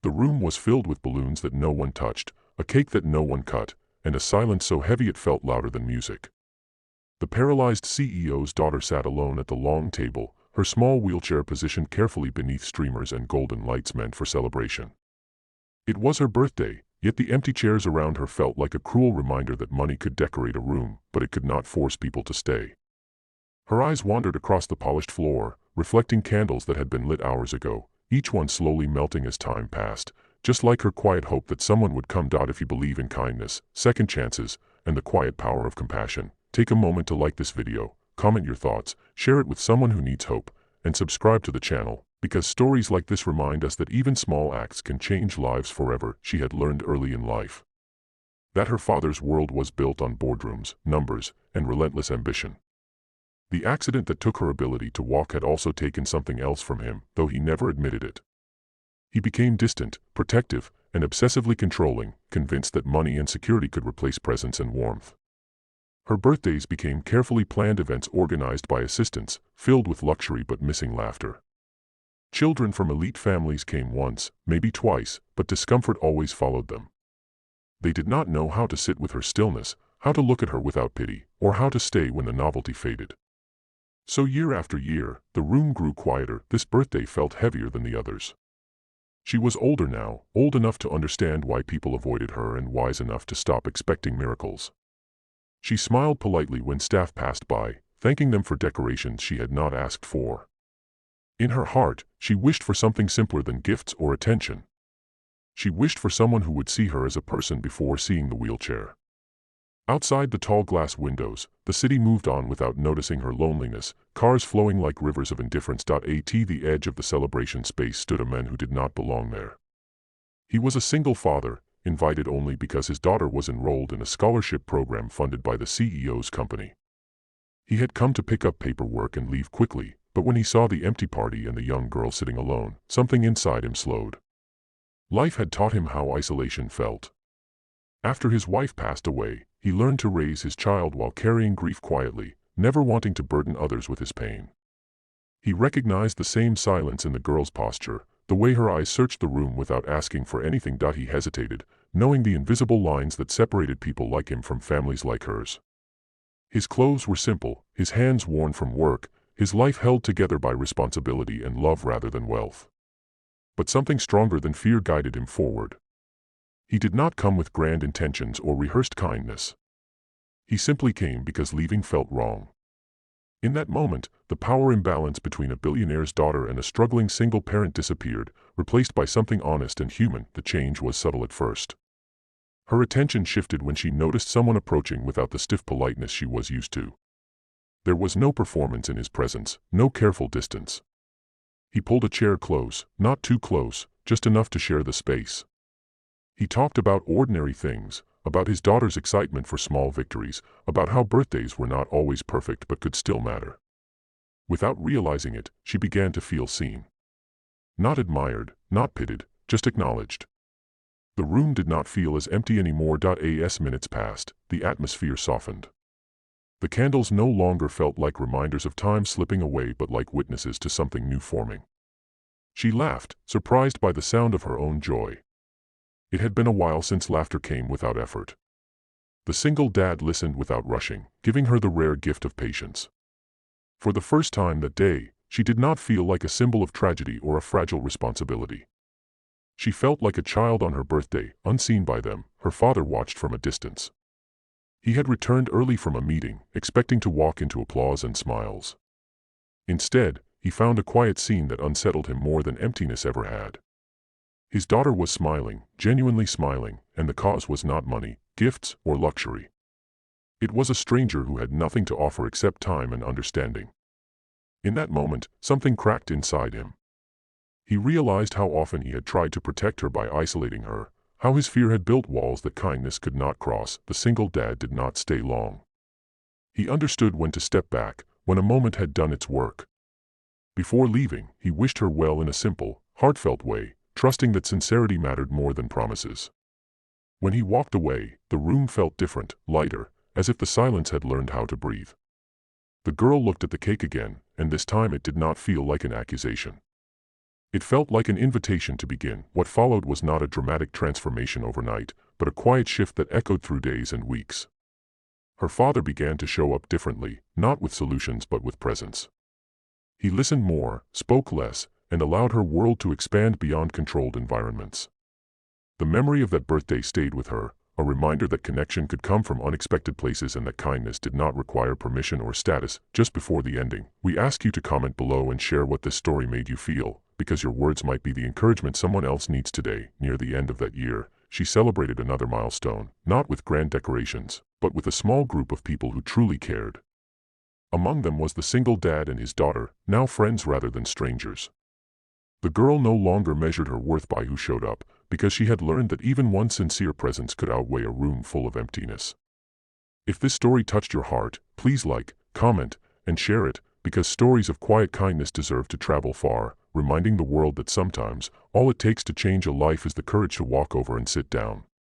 The room was filled with balloons that no one touched, a cake that no one cut, and a silence so heavy it felt louder than music. The paralyzed CEO's daughter sat alone at the long table, her small wheelchair positioned carefully beneath streamers and golden lights meant for celebration. It was her birthday, yet the empty chairs around her felt like a cruel reminder that money could decorate a room, but it could not force people to stay. Her eyes wandered across the polished floor, reflecting candles that had been lit hours ago, each one slowly melting as time passed, just like her quiet hope that someone would come. If you believe in kindness, second chances, and the quiet power of compassion, take a moment to like this video, comment your thoughts, share it with someone who needs hope, and subscribe to the channel, because stories like this remind us that even small acts can change lives forever. She had learned early in life that her father's world was built on boardrooms, numbers, and relentless ambition. The accident that took her ability to walk had also taken something else from him, though he never admitted it. He became distant, protective, and obsessively controlling, convinced that money and security could replace presence and warmth. Her birthdays became carefully planned events organized by assistants, filled with luxury but missing laughter. Children from elite families came once, maybe twice, but discomfort always followed them. They did not know how to sit with her stillness, how to look at her without pity, or how to stay when the novelty faded. So year after year, the room grew quieter. This birthday felt heavier than the others. She was older now, old enough to understand why people avoided her and wise enough to stop expecting miracles. She smiled politely when staff passed by, thanking them for decorations she had not asked for. In her heart, she wished for something simpler than gifts or attention. She wished for someone who would see her as a person before seeing the wheelchair. Outside the tall glass windows, the city moved on without noticing her loneliness, cars flowing like rivers of indifference. At the edge of the celebration space stood a man who did not belong there. He was a single father, invited only because his daughter was enrolled in a scholarship program funded by the CEO's company. He had come to pick up paperwork and leave quickly, but when he saw the empty party and the young girl sitting alone, something inside him slowed. Life had taught him how isolation felt. After his wife passed away, he learned to raise his child while carrying grief quietly, never wanting to burden others with his pain. He recognized the same silence in the girl's posture, the way her eyes searched the room without asking for anything. He hesitated, knowing the invisible lines that separated people like him from families like hers. His clothes were simple, his hands worn from work, his life held together by responsibility and love rather than wealth. But something stronger than fear guided him forward. He did not come with grand intentions or rehearsed kindness. He simply came because leaving felt wrong. In that moment, the power imbalance between a billionaire's daughter and a struggling single parent disappeared, replaced by something honest and human. The change was subtle at first. Her attention shifted when she noticed someone approaching without the stiff politeness she was used to. There was no performance in his presence, no careful distance. He pulled a chair close, not too close, just enough to share the space. He talked about ordinary things, about his daughter's excitement for small victories, about how birthdays were not always perfect but could still matter. Without realizing it, she began to feel seen. Not admired, not pitied, just acknowledged. The room did not feel as empty anymore. As minutes passed, the atmosphere softened. The candles no longer felt like reminders of time slipping away but like witnesses to something new forming. She laughed, surprised by the sound of her own joy. It had been a while since laughter came without effort. The single dad listened without rushing, giving her the rare gift of patience. For the first time that day, she did not feel like a symbol of tragedy or a fragile responsibility. She felt like a child on her birthday, unseen by them. Her father watched from a distance. He had returned early from a meeting, expecting to walk into applause and smiles. Instead, he found a quiet scene that unsettled him more than emptiness ever had. His daughter was smiling, genuinely smiling, and the cause was not money, gifts, or luxury. It was a stranger who had nothing to offer except time and understanding. In that moment, something cracked inside him. He realized how often he had tried to protect her by isolating her, how his fear had built walls that kindness could not cross. The single dad did not stay long. He understood when to step back, when a moment had done its work. Before leaving, he wished her well in a simple, heartfelt way, trusting that sincerity mattered more than promises. When he walked away, the room felt different, lighter, as if the silence had learned how to breathe. The girl looked at the cake again, and this time it did not feel like an accusation. It felt like an invitation to begin. What followed was not a dramatic transformation overnight, but a quiet shift that echoed through days and weeks. Her father began to show up differently, not with solutions but with presence. He listened more, spoke less, and allowed her world to expand beyond controlled environments. The memory of that birthday stayed with her, a reminder that connection could come from unexpected places and that kindness did not require permission or status. Just before the ending, we ask you to comment below and share what this story made you feel, because your words might be the encouragement someone else needs today. Near the end of that year, she celebrated another milestone, not with grand decorations, but with a small group of people who truly cared. Among them was the single dad and his daughter, now friends rather than strangers. The girl no longer measured her worth by who showed up, because she had learned that even one sincere presence could outweigh a room full of emptiness. If this story touched your heart, please like, comment, and share it, because stories of quiet kindness deserve to travel far, reminding the world that sometimes, all it takes to change a life is the courage to walk over and sit down.